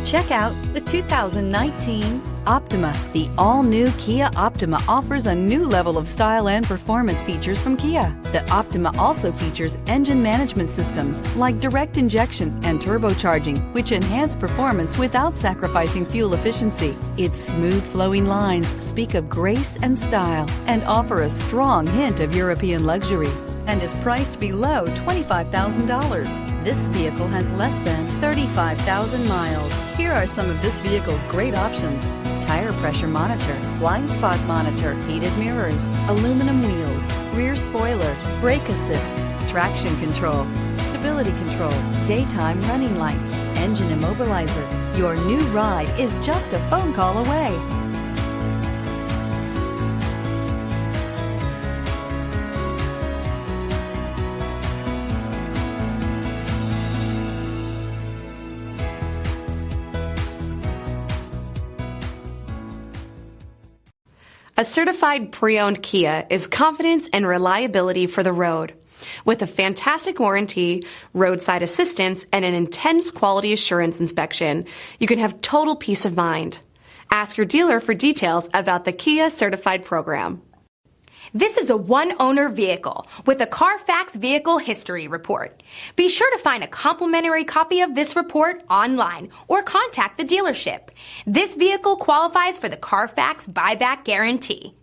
Check out the 2019 Optima. The all-new Kia Optima offers a new level of style and performance features from Kia. The Optima also features engine management systems like direct injection and turbocharging, which enhance performance without sacrificing fuel efficiency. Its smooth flowing lines speak of grace and style and offer a strong hint of European luxury, and is priced below $25,000. This vehicle has less than 35,000 miles. Here are some of this vehicle's great options: tire pressure monitor, blind spot monitor, heated mirrors, aluminum wheels, rear spoiler, brake assist, traction control, stability control, daytime running lights, engine immobilizer. Your new ride is just a phone call away. A certified pre-owned Kia is confidence and reliability for the road. With a fantastic warranty, roadside assistance, and an intense quality assurance inspection, you can have total peace of mind. Ask your dealer for details about the Kia Certified program. This is a one-owner vehicle with a Carfax Vehicle History Report. Be sure to find a complimentary copy of this report online or contact the dealership. This vehicle qualifies for the Carfax Buyback Guarantee.